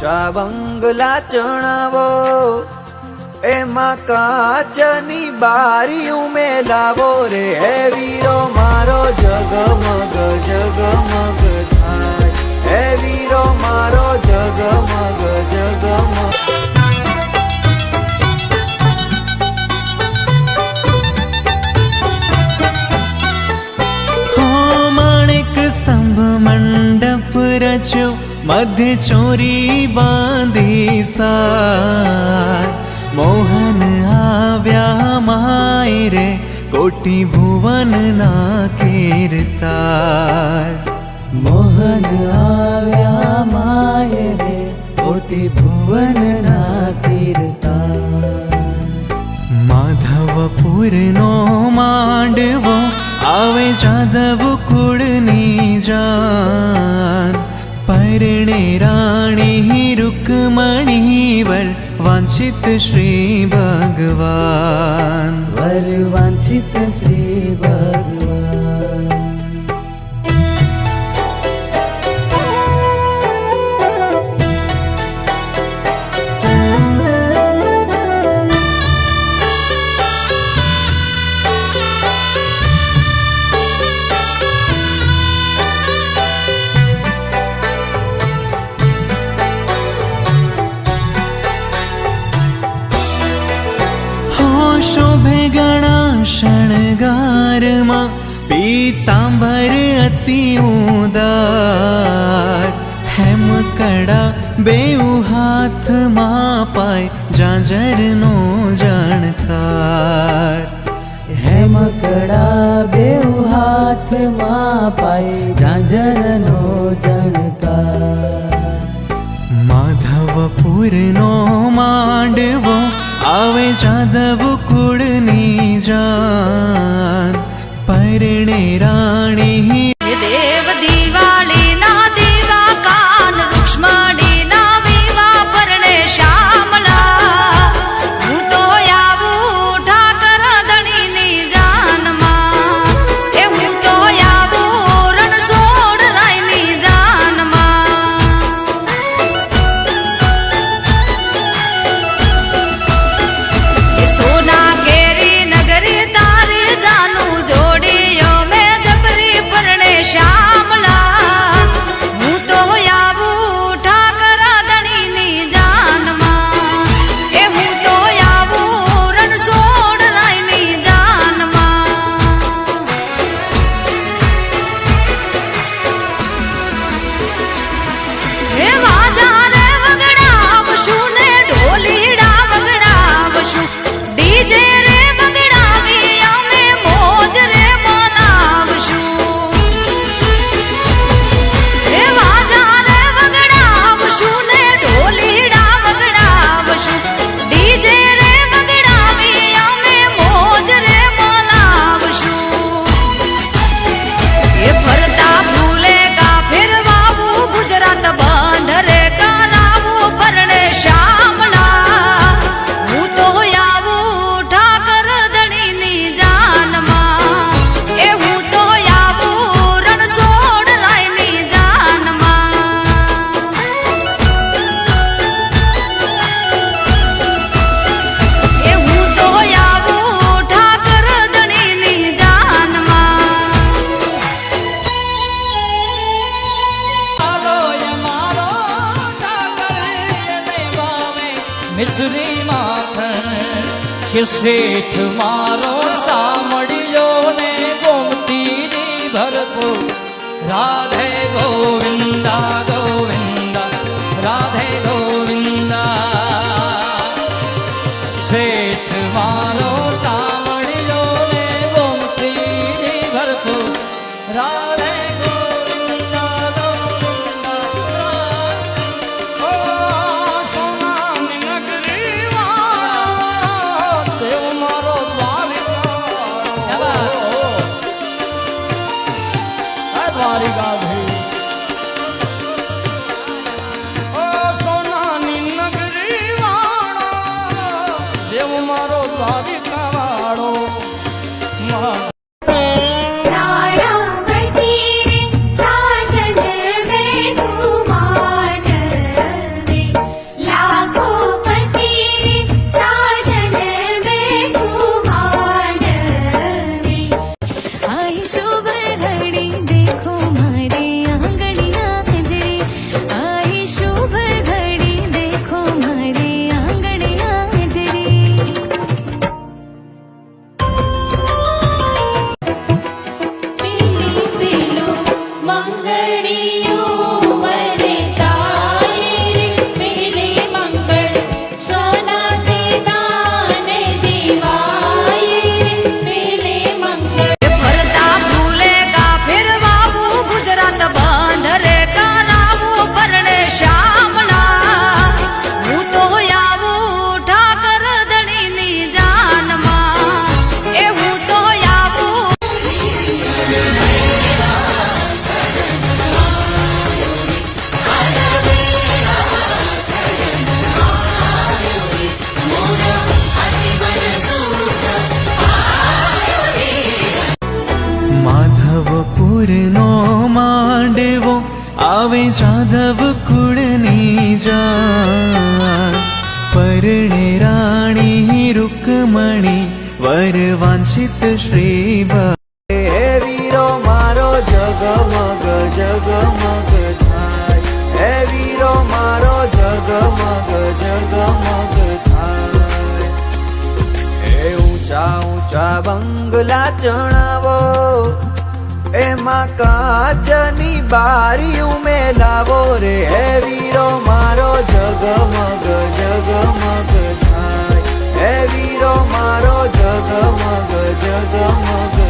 ઊંચા બંગલા ચણાવો, એમાં કાચની બારી ઉમેલાવો રે. હે વીરો મારો જગમગ જગમગ થાય, હે વીરો મારો જગમગ જગમગ. સ્તંભ મંડપ રચ્યો, મધ્ય ચોરી બાંધી સાર. મોહન આવ્યા માય રે, કોટી ભુવન ના કીર્તાર. મોહન આવ્યા માય રે, કોટી ભુવન ના કીર્તાર. માધવપુરનો માંડવો આવે જાદવ કુળની જાન. પરણે રાણી રૂકમણી વર વાંછિત શ્રી ભગવાન. વર વાંછિત શ્રી ભગવાન. શોભે ઘણા શણગારમાં, પીતાંબર અતિ ઉદાર. હેમકડા બેઉ હાથમાં પાય, જાંજરનો જણકાર. હેમકડા બેઉ હાથમાં પાય, ઝાંઝરનો જણકાર. માધવપુરનો માંડવો આવે જાદવ કુળની જાન. પરણે રાણી દેવ દિવાળી ના દીવા કાન, રૂક્ષ્મણી ના વિવાહ પરણે શ્યામલા. હું તો આવું ઠાકર ધણીની જાનમાં, એ હું તો આવું રણછોડ રાયની જાનમાં. એ સોના કેરી નગરી તારી જાનું જોડીયો મેં જબરી પરણે શ્યામલા. હું તો આવું ઠાકર ધણીની જાનમાં, એ હું તો આવું રણછોડ રાયની જાનમાં. હે વાજા રે વગડાવશું ને ઢોલીડા વગડાવશું, ડીજે રે વગડાવી અમે મોજ રે મનાવશું. હે વાજા રે વગડાવશું ને ઢોલીડા વગડાવશું, ડીજે રે વગડાવી અમે મોજ રે મનાવશું. એ ફરતા ફૂલે કા ફેરવાવું, ગુજરાત બંધ રે કરાવું પરણે શ્યામલા. હું તો આવું ઠાકર ધણીની જાનમાં, એ હું તો આવું રણછોડ રાયની જાનમાં. એ હું તો આવું ઠાકર ધણીની જાનમાં. મિશ્રી માખણ કે શેઠ મારો સામળ્યો ને ગોમતીની ભરપૂર. રાધે ગોવિંદા ગોવિંદા, રાધે ગોવિંદા. શેઠ મારો સામળ્યો ને ગોમતીની ભરપૂર. રાધે ગોવિંદા ગોવિંદા. ઓ સોનાની નગરી વાળો, દેવ મારો દ્વારિકા દ્વારિકા. ઓ સોના જાદવ કુળની જાન પરણે રાણી રૂકમણી વર વાંછિત શ્રી હે વીરો મારો જગમગ જગમગ થાય, હે વીરો મારો જગમગ જગમગ થાય. હે ઊંચા ઊંચા બંગલા ચણાવો, એમાં કાચની બારી ઉમેલાવો રે. હે વીરો મારો જગમગ જગમગ થાય, હે વીરો મારો જગમગ જગમગ